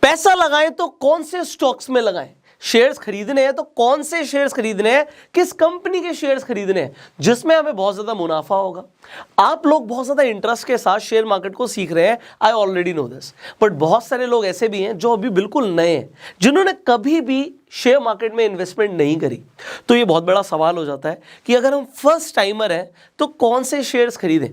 पैसा लगाएं तो कौन से स्टॉक्स में लगाएं, शेयर्स खरीदने हैं तो कौन से शेयर्स खरीदने हैं, किस कंपनी के शेयर्स खरीदने हैं जिसमें हमें बहुत ज्यादा मुनाफा होगा। आप लोग बहुत ज्यादा इंटरेस्ट के साथ शेयर मार्केट को सीख रहे हैं, I already know this, but बहुत सारे लोग ऐसे भी हैं जो अभी बिल्कुल नए हैं, जिन्होंने कभी भी शेयर मार्केट में इन्वेस्टमेंट नहीं करी। तो ये बहुत बड़ा सवाल हो जाता है कि अगर हम फर्स्ट टाइमर हैं तो कौन से शेयर्स खरीदें।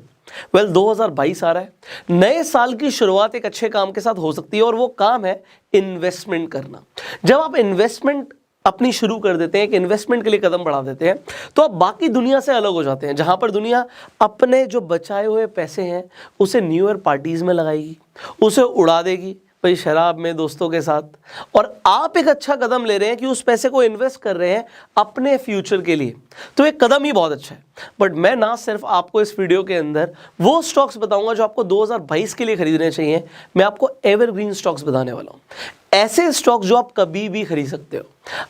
2022 आ रहा है, नए साल की शुरुआत एक अच्छे काम के साथ हो सकती है और वो काम है इन्वेस्टमेंट करना। जब आप इन्वेस्टमेंट अपनी शुरू कर देते हैं, एक इन्वेस्टमेंट के लिए कदम बढ़ा देते हैं, तो आप बाकी दुनिया से अलग हो जाते हैं, जहां पर दुनिया अपने जो बचाए हुए पैसे हैं उसे न्यू ईयर पार्टीज में लगाएगी, उसे उड़ा देगी भाई शराब में दोस्तों के साथ, और आप एक अच्छा कदम ले रहे हैं कि उस पैसे को इन्वेस्ट कर रहे हैं अपने फ्यूचर के लिए। तो एक कदम ही बहुत अच्छा है। बट मैं ना सिर्फ आपको इस वीडियो के अंदर वो स्टॉक्स बताऊंगा जो आपको 2022 के लिए खरीदने चाहिए, मैं आपको एवरग्रीन स्टॉक्स बताने वाला हूं, ऐसे स्टॉक जो आप कभी भी खरीद सकते हो।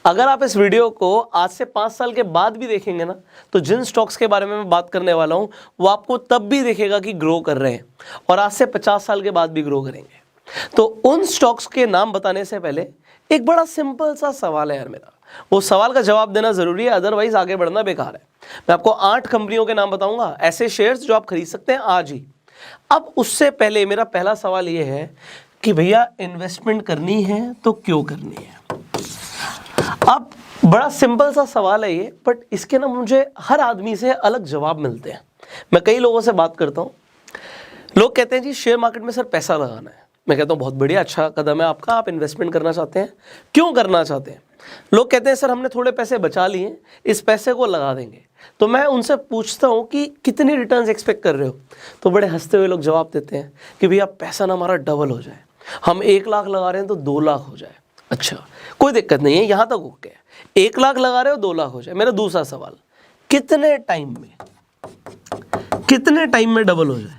अगर आप इस वीडियो को आज से 5 साल के बाद भी देखेंगे ना, तो जिन स्टॉक्स के बारे में मैं बात करने वाला हूं वो आपको तब भी दिखेगा कि ग्रो कर रहे हैं, और आज से 50 साल के बाद भी ग्रो करेंगे। तो उन स्टॉक्स के नाम बताने से पहले एक बड़ा सिंपल सा सवाल है यार मेरा, वो सवाल का जवाब देना जरूरी है, अदरवाइज आगे बढ़ना बेकार है। मैं आपको 8 कंपनियों के नाम बताऊंगा, ऐसे शेयर्स जो आप खरीद सकते हैं आज ही। अब उससे पहले मेरा पहला सवाल ये है कि भैया इन्वेस्टमेंट करनी है तो क्यों करनी है। अब बड़ा सिंपल सा सवाल है ये, बट इसके ना मुझे हर आदमी से अलग जवाब मिलते हैं। मैं कई लोगों से बात करता हूँ, लोग कहते हैं जी शेयर मार्केट में सर पैसा लगाना है। मैं कहता हूँ बहुत बढ़िया, अच्छा कदम है आपका, आप इन्वेस्टमेंट करना चाहते हैं, क्यों करना चाहते हैं। लोग कहते हैं सर हमने थोड़े पैसे बचा लिए, इस पैसे को लगा देंगे। तो मैं उनसे पूछता हूँ कि कितनी रिटर्न्स एक्सपेक्ट कर रहे हो, तो बड़े हंसते हुए लोग जवाब देते हैं कि भैया पैसा ना हमारा डबल हो जाए, हम 1 लाख लगा रहे हैं तो 2 लाख हो जाए। अच्छा कोई दिक्कत नहीं है, यहाँ तक ओके है, 1 लाख लगा रहे हो 2 लाख हो जाए। मेरा दूसरा सवाल, कितने टाइम में डबल हो जाए।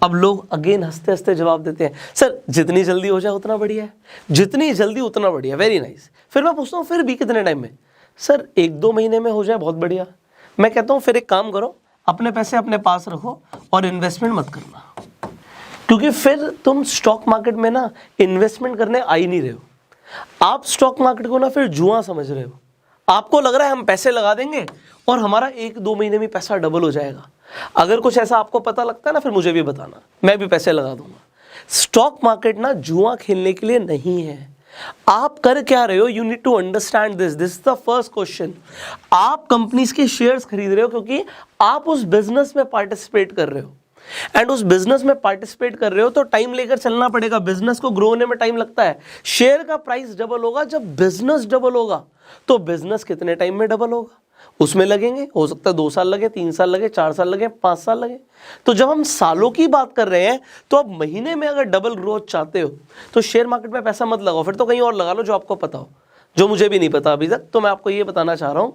अब लोग अगेन हंसते हंसते जवाब देते हैं सर जितनी जल्दी हो जाए उतना बढ़िया है, जितनी जल्दी उतना बढ़िया, वेरी नाइस। फिर मैं पूछता हूँ फिर भी कितने टाइम में, सर 1-2 महीने में हो जाए बहुत बढ़िया। मैं कहता हूँ फिर एक काम करो, अपने पैसे अपने पास रखो और इन्वेस्टमेंट मत करना, क्योंकि फिर तुम स्टॉक मार्केट में ना इन्वेस्टमेंट करने आ ही नहीं रहे हो। आप स्टॉक मार्केट को ना फिर जुआ समझ रहे हो। आपको लग रहा है हम पैसे लगा देंगे और हमारा 1-2 महीने में पैसा डबल हो जाएगा। अगर कुछ ऐसा आपको पता लगता है ना, फिर मुझे भी बताना, मैं भी पैसे लगा दूंगा। स्टॉक मार्केट ना जुआ खेलने के लिए नहीं है। आप कर क्या रहे हो, you need to understand this is the first question. आप कंपनीज के शेयर्स खरीद रहे हो क्योंकि आप उस बिजनेस में पार्टिसिपेट कर रहे हो, एंड उस बिजनेस में पार्टिसिपेट कर रहे हो तो टाइम लेकर चलना पड़ेगा। बिजनेस को ग्रो होने में टाइम लगता है। शेयर का प्राइस डबल होगा जब बिजनेस डबल होगा, तो बिजनेस कितने टाइम में डबल होगा उसमें लगेंगे, हो सकता है 2 साल लगे, 3 साल लगे, 4 साल लगे, 5 साल लगे। तो जब हम सालों की बात कर रहे हैं तो अब महीने में अगर डबल ग्रोथ चाहते हो तो शेयर मार्केट में पैसा मत लगाओ, फिर तो कहीं और लगा लो जो आपको पता हो, जो मुझे भी नहीं पता अभी तक। तो मैं आपको ये बताना चाह रहा हूं,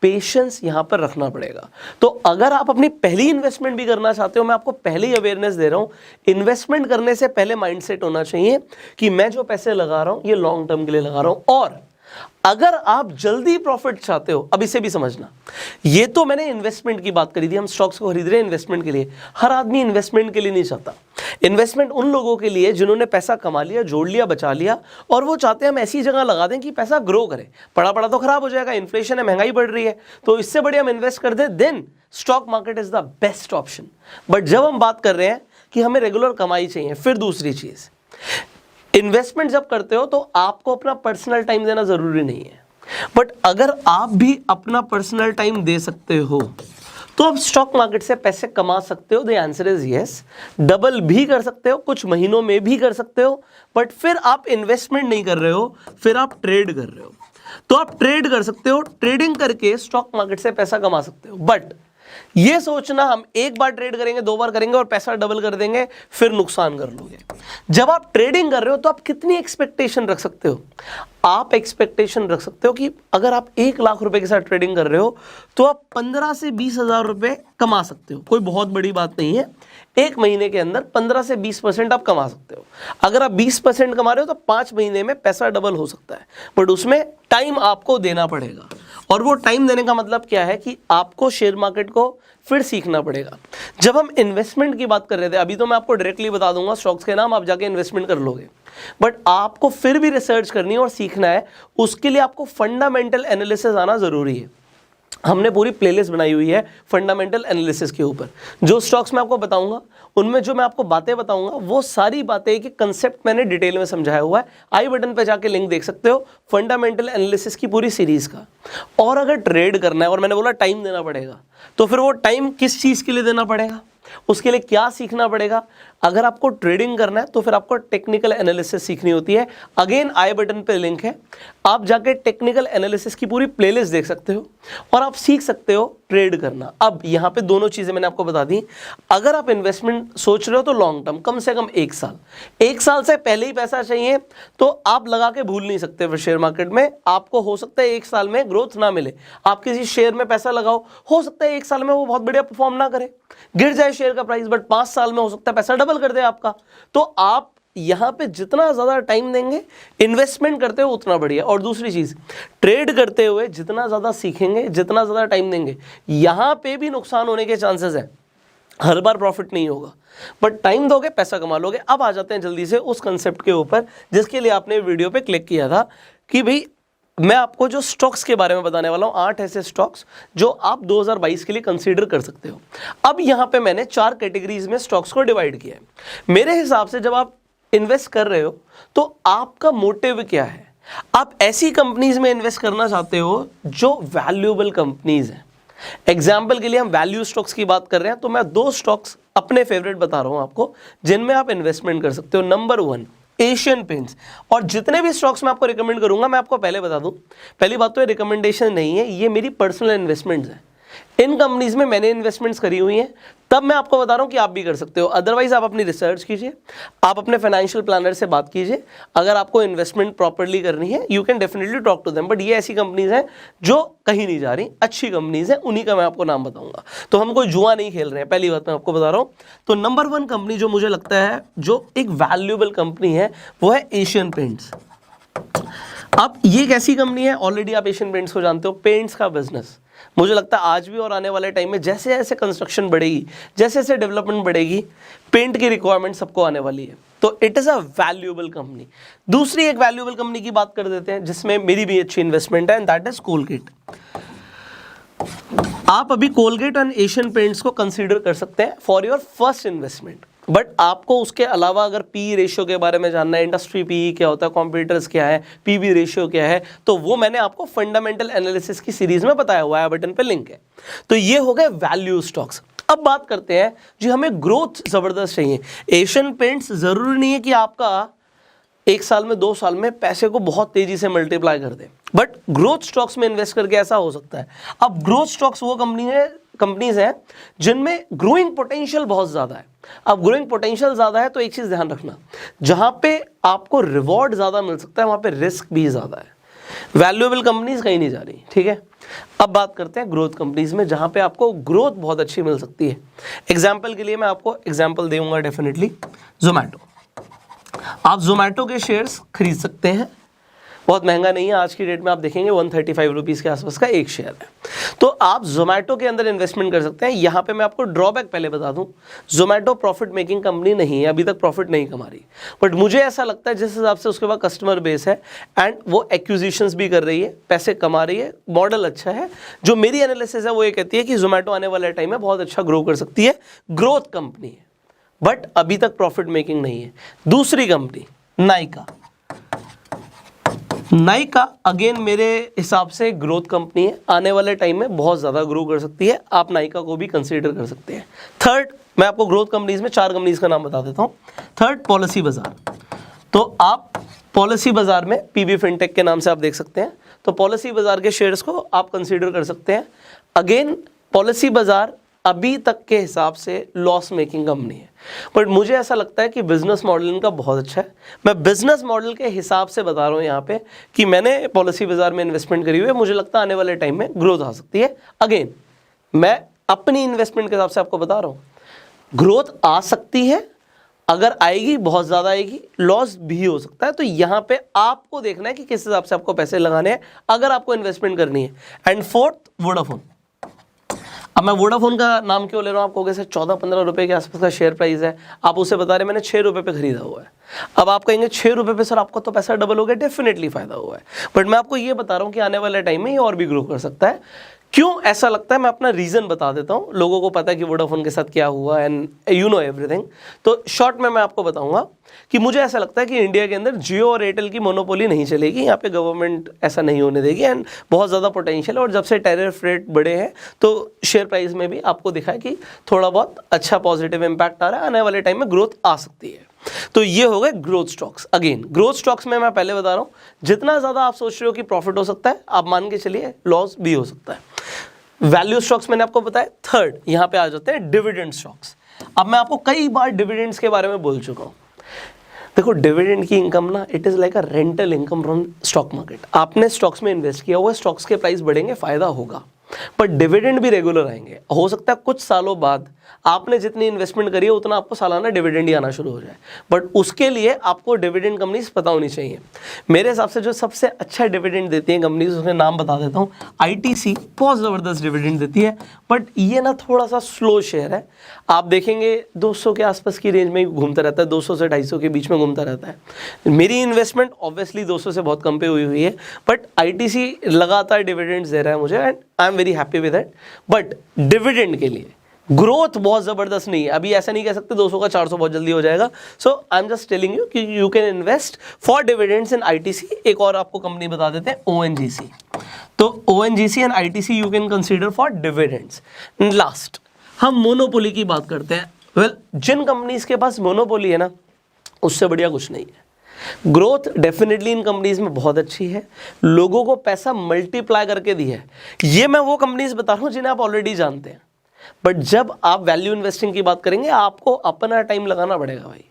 पेशेंस यहां पर रखना पड़ेगा। तो अगर आप अपनी पहली इन्वेस्टमेंट भी करना चाहते हो, मैं आपको पहले ही अवेयरनेस दे रहा हूं, इन्वेस्टमेंट करने से पहले माइंडसेट होना चाहिए कि मैं जो पैसे लगा रहा हूं ये लॉन्ग टर्म के लिए लगा रहा हूं। और अगर आप जल्दी प्रॉफिट चाहते हो, अब इसे भी समझना, ये तो मैंने इन्वेस्टमेंट की बात करी थी, हम स्टॉक्स को खरीद रहे हैं इन्वेस्टमेंट के लिए। हर आदमी इन्वेस्टमेंट के लिए नहीं चाहता। इन्वेस्टमेंट उन लोगों के लिए जिन्होंने पैसा कमा लिया, जोड़ लिया, बचा लिया, और वो चाहते हैं हम ऐसी जगह लगा दें कि पैसा ग्रो करे। पड़ा पड़ा तो खराब हो जाएगा, इन्फ्लेशन है, महंगाई बढ़ रही है, तो इससे बढ़िया हम इन्वेस्ट कर दें, then stock market is the best option. But जब हम बात कर रहे हैं कि हमें रेगुलर कमाई चाहिए, फिर दूसरी चीज, इन्वेस्टमेंट जब करते हो तो आपको अपना पर्सनल टाइम देना जरूरी नहीं है, बट अगर आप भी अपना पर्सनल टाइम दे सकते हो तो आप स्टॉक मार्केट से पैसे कमा सकते हो। The answer is yes. Double भी कर सकते हो, कुछ महीनों में भी कर सकते हो, बट फिर आप इन्वेस्टमेंट नहीं कर रहे हो, फिर आप ट्रेड कर रहे हो। तो आप ट्रेड कर सकते हो, ट्रेडिंग करके स्टॉक मार्केट से पैसा कमा सकते हो। बट ये सोचना हम एक बार ट्रेड करेंगे, 2 बार करेंगे और पैसा डबल कर देंगे, फिर नुकसान कर लोगे। जब आप ट्रेडिंग कर रहे हो तो आप कितनी एक्सपेक्टेशन रख सकते हो, आप एक्सपेक्टेशन रख सकते हो कि अगर आप 1 लाख रुपए के साथ ट्रेडिंग कर रहे हो तो आप 15 से 20 हजार रुपए कमा सकते हो। कोई बहुत बड़ी बात नहीं है, 1 महीने के अंदर 15 से 20% आप कमा सकते हो। अगर आप 20% कमा रहे हो तो 5 महीने में पैसा डबल हो सकता है, बट उसमें टाइम आपको देना पड़ेगा। और वो टाइम देने का मतलब क्या है कि आपको शेयर मार्केट को फिर सीखना पड़ेगा। जब हम इन्वेस्टमेंट की बात कर रहे थे, अभी तो मैं आपको डायरेक्टली बता दूंगा स्टॉक्स के नाम, आप जाके इन्वेस्टमेंट कर लोगे। बट आपको फिर भी रिसर्च करनी है और सीखना है। उसके लिए आपको फंडामेंटल एनालिसिस आना ज़रूरी है। हमने पूरी प्लेलिस्ट बनाई हुई है फंडामेंटल एनालिसिस के ऊपर। जो स्टॉक्स मैं आपको बताऊंगा उनमें जो मैं आपको बातें बताऊंगा वो सारी बातें कि कंसेप्ट मैंने डिटेल में समझाया हुआ है। आई बटन पे जाके लिंक देख सकते हो फंडामेंटल एनालिसिस की पूरी सीरीज का। और अगर ट्रेड करना है और मैंने बोला टाइम देना पड़ेगा, तो फिर वो टाइम किस चीज़ के लिए देना पड़ेगा, उसके लिए क्या सीखना पड़ेगा। अगर आपको ट्रेडिंग करना है तो फिर आपको टेक्निकल एनालिसिस सीखनी होती है। अगेन आई बटन पे लिंक है, आप जाके टेक्निकल एनालिसिस की पूरी प्लेलिस्ट देख सकते हो और आप सीख सकते हो ट्रेड करना। अब यहाँ पे दोनों चीज़ें मैंने आपको बता दी। अगर आप इन्वेस्टमेंट सोच रहे हो तो लॉन्ग टर्म, कम से कम 1 साल से पहले ही पैसा चाहिए तो आप लगा के भूल नहीं सकते। फिर शेयर मार्केट में आपको हो सकता है 1 साल में ग्रोथ ना मिले। आप किसी शेयर में पैसा लगाओ, हो सकता है 1 साल में वो बहुत बढ़िया परफॉर्म ना करे, गिर जाए शेयर का प्राइस, बट 5 साल में हो सकता है पैसा डबल कर दे आपका। तो आप यहां पे जितना ज्यादा टाइम देंगे इन्वेस्टमेंट करते हुए उतना बढ़िया। और दूसरी चीज, ट्रेड करते हुए जितना ज्यादा सीखेंगे, जितना ज्यादा टाइम देंगे, यहां पे भी नुकसान होने के चांसेस है। हर बार प्रॉफिट नहीं होगा, बट टाइम दोगे पैसा कमा लोगे। अब आ जाते हैं जल्दी से उस कंसेप्ट के ऊपर जिसके लिए आपने वीडियो पे क्लिक किया था कि भाई मैं आपको जो स्टॉक्स के बारे में बताने वाला हूं, 8 ऐसे स्टॉक्स जो आप 2022 के लिए कंसीडर कर सकते हो। अब यहां पे मैंने 4 कैटेगरीज में स्टॉक्स को डिवाइड किया है। मेरे हिसाब से जब आप इन्वेस्ट कर रहे हो तो आपका मोटिव क्या है। आप ऐसी कंपनीज में इन्वेस्ट करना चाहते हो जो वैल्यूएबल कंपनीज हैं। एग्जाम्पल के लिए हम वैल्यू स्टॉक्स की बात कर रहे हैं तो मैं 2 स्टॉक्स अपने फेवरेट बता रहा हूं आपको जिनमें आप इन्वेस्टमेंट कर सकते हो। Number 1 Asian paints. और जितने भी स्टॉक्स मैं आपको रिकमेंड करूंगा, मैं आपको पहले बता दूं, पहली बात तो ये रिकमेंडेशन नहीं है, ये मेरी पर्सनल इन्वेस्टमेंट्स हैं। इन कंपनीज में मैंने इन्वेस्टमेंट्स करी हुई हैं, तब मैं आपको बता रहा हूं कि आप भी कर सकते हो। अदरवाइज आप अपनी रिसर्च कीजिए, आप अपने फाइनेंशियल प्लानर से बात कीजिए। अगर आपको इन्वेस्टमेंट प्रॉपर्ली करनी है you can definitely talk to them. But ये ऐसी कंपनीज हैं जो कहीं नहीं जा रही, अच्छी कंपनीज हैं, उन्हीं का मैं आपको नाम बताऊंगा। तो हम कोई जुआ नहीं खेल रहे हैं, पहली बात मैं आपको बता रहा हूं। तो नंबर 1 कंपनी जो मुझे लगता है जो एक वैल्यूएबल कंपनी है वो है एशियन पेंट्स। अब ये एक ऐसी कंपनी है, ऑलरेडी आप एशियन पेंट्स को जानते हो। पेंट्स का बिजनेस मुझे लगता है आज भी और आने वाले टाइम में जैसे जैसे कंस्ट्रक्शन बढ़ेगी, जैसे जैसे डेवलपमेंट बढ़ेगी, पेंट की रिक्वायरमेंट सबको आने वाली है। तो it is a valuable company. दूसरी एक वैल्यूएबल कंपनी की बात कर देते हैं जिसमें मेरी भी अच्छी इन्वेस्टमेंट है, एंड दैट इज कोलगेट। आप अभी कोलगेट एंड एशियन पेंट्स को कंसीडर कर सकते हैं for your first investment. But आपको उसके अलावा अगर पी रेशियो के बारे में जानना है, इंडस्ट्री पी क्या होता है, कॉम्पिटिटर्स क्या है, पीवी रेशियो क्या है, तो वो मैंने आपको फंडामेंटल एनालिसिस की सीरीज में बताया हुआ है, बटन पे लिंक है। तो ये हो गए वैल्यू स्टॉक्स। अब बात करते हैं जी हमें ग्रोथ जबरदस्त चाहिए। एशियन पेंट्स जरूरी नहीं है कि आपका 1 साल में 2 साल में पैसे को बहुत तेजी से मल्टीप्लाई कर दे, बट ग्रोथ स्टॉक्स में इन्वेस्ट करके ऐसा हो सकता है। अब ग्रोथ स्टॉक्स वो कंपनीज हैं जिनमें ग्रोइंग पोटेंशियल बहुत ज़्यादा है। अब ग्रोइंग पोटेंशियल ज़्यादा है तो एक चीज़ ध्यान रखना, जहाँ पे आपको रिवॉर्ड ज़्यादा मिल सकता है वहाँ पे रिस्क भी ज़्यादा है। वैल्यूएबल कंपनीज कहीं नहीं जा रही, ठीक है। अब बात करते हैं ग्रोथ कंपनीज में जहाँ पे आपको ग्रोथ बहुत अच्छी मिल सकती है। एग्जाम्पल के लिए मैं आपको एग्जाम्पल दूंगा डेफिनेटली जोमैटो। आप जोमैटो के शेयर्स खरीद सकते हैं, बहुत महंगा नहीं है। आज की डेट में आप देखेंगे 135 रुपीज़ के आसपास का एक शेयर है। तो आप जोमैटो के अंदर इन्वेस्टमेंट कर सकते हैं। यहाँ पे मैं आपको ड्रॉबैक पहले बता दूं, जोमैटो प्रॉफिट मेकिंग कंपनी नहीं है, अभी तक प्रॉफिट नहीं कमा रही। बट मुझे ऐसा लगता है जिस हिसाब से उसके पास कस्टमर बेस है एंड वो एक्विजिशंस भी कर रही है, पैसे कमा रही है, मॉडल अच्छा है, जो मेरी एनालिसिस है वो ये कहती है कि जोमैटो आने वाले टाइम में बहुत अच्छा ग्रो कर सकती है। ग्रोथ कंपनी है बट अभी तक प्रॉफिट मेकिंग नहीं है। दूसरी कंपनी नाइका। नाइका अगेन मेरे हिसाब से ग्रोथ कंपनी है, आने वाले टाइम में बहुत ज़्यादा ग्रो कर सकती है। आप नाइका को भी कंसीडर कर सकते हैं। थर्ड, मैं आपको ग्रोथ कंपनीज में 4 कंपनीज का नाम बता देता हूँ। थर्ड, पॉलिसी बाजार। तो आप पॉलिसी बाजार में पीबी फिनटेक के नाम से आप देख सकते हैं, तो पॉलिसी बाजार के शेयर्स को आप कंसीडर कर सकते हैं। अगेन पॉलिसी बाजार अभी तक के हिसाब से लॉस मेकिंग कंपनी है, बट मुझे ऐसा लगता है कि बिजनेस मॉडल इनका बहुत अच्छा है। मैं बिजनेस मॉडल के हिसाब से बता रहा हूँ यहाँ पे कि मैंने पॉलिसी बाजार में इन्वेस्टमेंट करी हुई है, मुझे लगता है आने वाले टाइम में ग्रोथ आ सकती है। अगेन मैं अपनी इन्वेस्टमेंट के हिसाब से आपको बता रहा हूँ, ग्रोथ आ सकती है, अगर आएगी बहुत ज़्यादा आएगी, लॉस भी हो सकता है। तो यहाँ पे आपको देखना है कि किस हिसाब से आपको पैसे लगाने हैं अगर आपको इन्वेस्टमेंट करनी है। And fourth, Vodafone. अब मैं वोडाफोन का नाम क्यों ले रहा हूँ, आप कहोगे सर 14-15 रुपए के आसपास का शेयर प्राइस है, आप उसे बता रहे मैंने 6 रुपए पे खरीदा हुआ है। अब आप कहेंगे 6 रुपए पे सर आपका तो पैसा डबल हो गया, डेफिनेटली फायदा हुआ है, बट मैं आपको ये बता रहा हूँ कि आने वाले टाइम में ये और भी ग्रो कर सकता है। क्यों ऐसा लगता है मैं अपना रीज़न बता देता हूँ, लोगों को पता है कि वोडाफोन के साथ क्या हुआ एंड यू नो एवरीथिंग। तो शॉर्ट में मैं आपको बताऊंगा कि मुझे ऐसा लगता है कि इंडिया के अंदर जियो और एयरटेल की मोनोपोली नहीं चलेगी, यहाँ पे गवर्नमेंट ऐसा नहीं होने देगी एंड बहुत ज़्यादा पोटेंशियल है। और जब से टैरिफ रेट बढ़े हैं तो शेयर प्राइस में भी आपको दिखा है कि थोड़ा बहुत अच्छा पॉजिटिव इम्पैक्ट आ रहा है, आने वाले टाइम में ग्रोथ आ सकती है। तो ये हो गए growth stocks. Again growth stocks में मैं पहले बता रहा हूँ, जितना ज़्यादा आप सोच रहे हो कि प्रॉफिट हो सकता है, आप मान के चलिए लॉस भी हो सकता है। वैल्यू स्टॉक्स मैंने आपको बताया। थर्ड यहाँ पे आ जाते हैं डिविडेंड स्टॉक्स। अब मैं आपको कई बार डिविडेंड्स के बारे में बोल चुका हूँ। देखो डिविडेंड की इनकम ना, it is like a rental income from stock market. आपने स्टॉक्स में इन्वेस्ट किया हुआ, स्टॉक्स के प्राइस बढ़ेंगे, फायदा होगा, पर डिविडेंड भी रेगुलर आएंगे। हो सकता है कुछ सालों बाद आपने जितनी इन्वेस्टमेंट करी है उतना आपको सालाना डिविडेंड ही आना शुरू हो जाए, बट उसके लिए आपको डिविडेंड कंपनीज पता होनी चाहिए। मेरे हिसाब से जो सबसे अच्छा डिविडेंड देती हैं कंपनीज, उसके नाम बता देता हूँ। आईटीसी बहुत ज़बरदस्त डिविडेंड देती है, बट ये ना थोड़ा सा स्लो शेयर है। आप देखेंगे 200 के आसपास की रेंज में ही घूमता रहता है, 200 से 250 के बीच में घूमता रहता है। मेरी इन्वेस्टमेंट ऑब्वियसली 200 से बहुत कम पे हुई है, बट आईटीसी लगातार डिविडेंड्स दे रहा है मुझे and I am very happy with it. But dividend के लिए ग्रोथ बहुत ज़बरदस्त नहीं है। अभी ऐसा नहीं कह सकते 200 का 400 बहुत जल्दी हो जाएगा। So I am just telling you कि you can invest for dividends in ITC. एक और आपको कंपनी बता देते हैं, ओएनजीसी। तो ONGC and ITC you can consider for dividends. Last हम मोनोपोली की बात करते हैं। वेल, जिन कंपनीज के पास मोनोपोली है ना, उससे बढ़िया कुछ नहीं है। ग्रोथ डेफिनेटली इन कंपनीज में बहुत अच्छी है, लोगों को पैसा मल्टीप्लाई करके दी है। ये मैं वो कंपनीज बता रहा हूँ जिन्हें आप ऑलरेडी जानते हैं, बट जब आप वैल्यू इन्वेस्टिंग की बात करेंगे आपको अपना टाइम लगाना पड़ेगा भाई,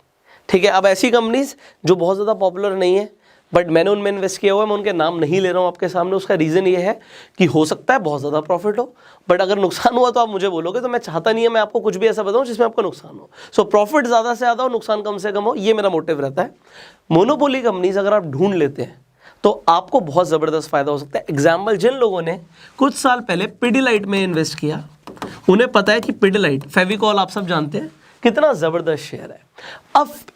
ठीक है। अब ऐसी कंपनीज जो बहुत ज़्यादा पॉपुलर नहीं है बट मैंने उनमें इन्वेस्ट किया हुआ है, मैं उनके नाम नहीं ले रहा हूँ आपके सामने। उसका रीज़न ये है कि हो सकता है बहुत ज़्यादा प्रॉफिट हो, बट अगर नुकसान हुआ तो आप मुझे बोलोगे, तो मैं चाहता नहीं है मैं आपको कुछ भी ऐसा बताऊँ जिसमें आपको नुकसान हो। सो प्रॉफिट ज़्यादा से ज़्यादा हो, नुकसान कम से कम हो, ये मेरा मोटिव रहता है। मोनोपोली कंपनीज अगर आप ढूंढ लेते हैं तो आपको बहुत ज़बरदस्त फायदा हो सकता है। एग्जाम्पल, जिन लोगों ने कुछ साल पहले पिडिलाइट में इन्वेस्ट किया उन्हें पता है कि पिडिलाइट, फेविकॉल आप सब जानते हैं कितना ज़बरदस्त शेयर है।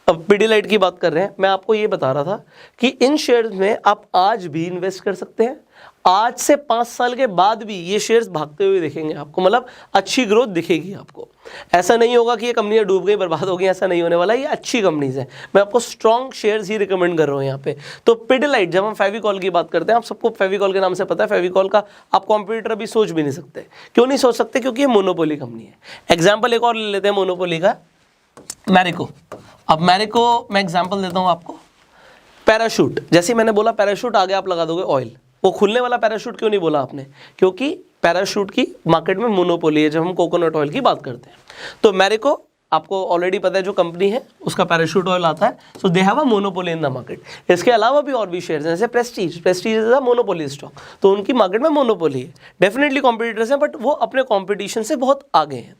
अब पिडिलाइट की बात कर रहे हैं, मैं आपको ये बता रहा था कि इन शेयर्स में आप आज भी इन्वेस्ट कर सकते हैं। आज से 5 साल के बाद भी ये शेयर्स भागते हुए दिखेंगे आपको, मतलब अच्छी ग्रोथ दिखेगी आपको। ऐसा नहीं होगा कि ये कंपनियां डूब गई, बर्बाद हो गई, ऐसा नहीं होने वाला। ये अच्छी कंपनीज हैं, मैं आपको स्ट्रॉन्ग शेयर्स ही रिकमेंड कर रहा हूँ यहाँ पे। तो पिडिलाइट, जब हम फेविकॉल की बात करते हैं, आप सबको फेविकॉल के नाम से पता है, फेविकॉल का आप कॉम्पिटिटर भी सोच भी नहीं सकते। क्यों नहीं सोच सकते? क्योंकि ये मोनोपोली कंपनी है। एग्जाम्पल एक और ले लेते हैं मोनोपोली का, मैरिको। अब मैरिको मैं एग्जाम्पल देता हूँ आपको। पैराशूट, जैसे मैंने बोला पैराशूट आगे आप लगा दोगे ऑयल, वो खुलने वाला पैराशूट क्यों नहीं बोला आपने? क्योंकि पैराशूट की मार्केट में मोनोपोली है जब हम कोकोनट ऑयल की बात करते हैं। तो मैरिको आपको ऑलरेडी पता है जो कंपनी है उसका पैराशूट ऑयल आता है, so they have a monopoly in the market. इसके अलावा भी और भी शेयर्स हैं, जैसे Prestige is a monopoly stock, तो उनकी मार्केट में मोनोपोली है। डेफिनेटली कॉम्पिटिटर्स हैं बट वो अपने कॉम्पिटिशन से बहुत आगे हैं।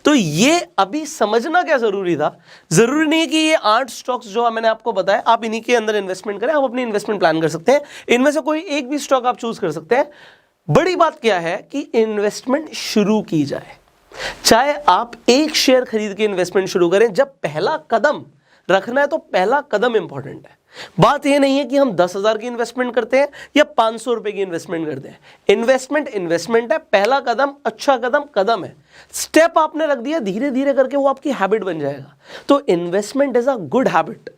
तो ये अभी समझना क्या जरूरी था? जरूरी नहीं है कि ये 8 स्टॉक्स जो मैंने आपको बताया आप इन्हीं के अंदर इन्वेस्टमेंट करें, आप अपनी इन्वेस्टमेंट प्लान कर सकते हैं, इनमें से कोई एक भी स्टॉक आप चूज कर सकते हैं। बड़ी बात क्या है कि इन्वेस्टमेंट शुरू की जाए। चाहे आप एक शेयर खरीद के इन्वेस्टमेंट शुरू करें, जब पहला कदम रखना है तो पहला कदम इंपॉर्टेंट है। बात यह नहीं है कि हम 10,000 की इन्वेस्टमेंट करते हैं या 500 रुपए की इन्वेस्टमेंट करते हैं। इन्वेस्टमेंट है, पहला कदम अच्छा कदम है। स्टेप आपने रख दिया, धीरे धीरे करके वो आपकी हैबिट बन जाएगा। तो investment is a good habit.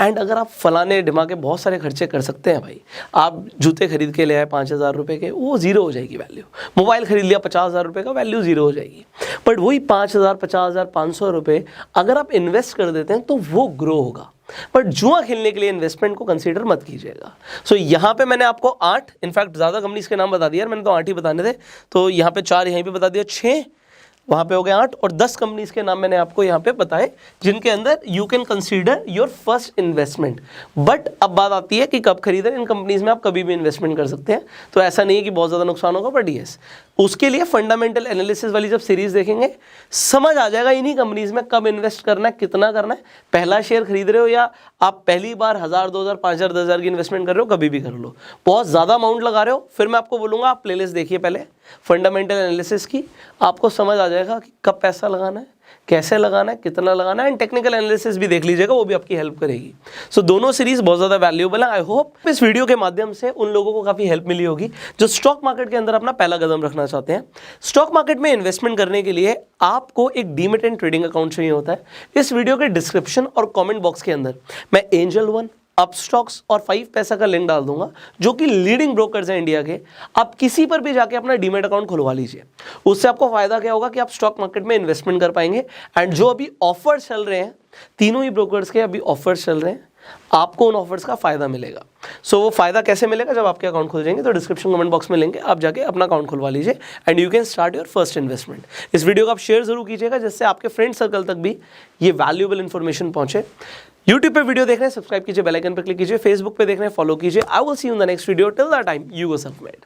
And अगर आप फलाने ढिमाके बहुत सारे खर्चे कर सकते हैं भाई, आप जूते खरीद के ले आए 5,000 रुपये के, वो जीरो हो जाएगी वैल्यू। मोबाइल खरीद लिया 50,000 रुपये का, वैल्यू जीरो हो जाएगी। बट वही 5,000, 50,000, 500 रुपये अगर आप इन्वेस्ट कर देते हैं तो वो ग्रो होगा। बट जुआ खेलने के लिए इन्वेस्टमेंट को कंसीडर मत कीजिएगा। सो यहाँ पे मैंने आपको 8, इनफैक्ट ज़्यादा कंपनीज के नाम बता दिया, मैंने तो 8 ही बताने थे, तो यहाँ पे 4 यहीं पे बता दिया, 6 वहाँ पे हो गए 8 और 10 कंपनीज के नाम मैंने आपको यहाँ पे बताए जिनके अंदर you can consider your first investment. But अब बात आती है कि कब खरीदें। इन कंपनीज में आप कभी भी इन्वेस्टमेंट कर सकते हैं, तो ऐसा नहीं है कि बहुत ज़्यादा नुकसान होगा, बट यस उसके लिए फंडामेंटल एनालिसिस वाली जब सीरीज देखेंगे समझ आ जाएगा इन्हीं कंपनीज में कब इन्वेस्ट करना है, कितना करना है। पहला शेयर खरीद रहे हो या आप पहली बार 1000, 2000, 5000, 10,000 की इन्वेस्टमेंट कर रहे हो, कभी भी कर लो। बहुत ज़्यादा अमाउंट लगा रहे हो, फिर मैं आपको बोलूँगा आप प्लेलिस्ट देखिए पहले फंडामेंटल एनालिसिस की, आपको समझ आ जाएगा कि कब पैसा लगाना है, कैसे लगाना है, कितना लगाना है, एंड टेक्निकल एनालिसिस भी देख लीजिएगा, वो भी आपकी हेल्प करेगी। सो दोनों सीरीज बहुत ज़्यादा वैल्यूएबल है। आई होप इस वीडियो के माध्यम से उन लोगों को काफ़ी हेल्प मिली होगी जो स्टॉक मार्केट के अंदर अपना पहला कदम रखना चाहते हैं। स्टॉक मार्केट में इन्वेस्टमेंट करने के लिए आपको एक डीमैट एंड ट्रेडिंग अकाउंट चाहिए होता है। इस वीडियो के डिस्क्रिप्शन और कॉमेंट बॉक्स के अंदर मैं एंजल वन, अपस्टॉक्स और 5 पैसा का लिंक डाल दूंगा, जो कि लीडिंग ब्रोकर्स हैं इंडिया के। आप किसी पर भी जाके अपना डीमैट अकाउंट खुलवा लीजिए। उससे आपको फायदा क्या होगा कि आप स्टॉक मार्केट में इन्वेस्टमेंट कर पाएंगे। एंड जो अभी ऑफर्स चल रहे हैं, तीनों ही ब्रोकर्स के अभी ऑफर्स चल रहे हैं, आपको उन ऑफर्स का फायदा मिलेगा। सो वो फायदा कैसे मिलेगा, जब आपके अकाउंट खुल जाएंगे तो डिस्क्रिप्शन कमेंट बॉक्स में लिंक है, आप जाके अपना अकाउंट खुलवा लीजिए and you can start your first investment. इस वीडियो को आप शेयर जरूर कीजिएगा जिससे आपके फ्रेंड सर्कल तक भी ये वैल्यूएबल इन्फॉर्मेशन पहुंचे। यूट्यूब पे वीडियो देख रहे हैं, सब्सक्राइब कीजिए, बेल आइकन पर क्लिक कीजिए, फेसबुक पे देख रहे हैं, फॉलो कीजिए। I will see you in the next video. Till that time, you go self made.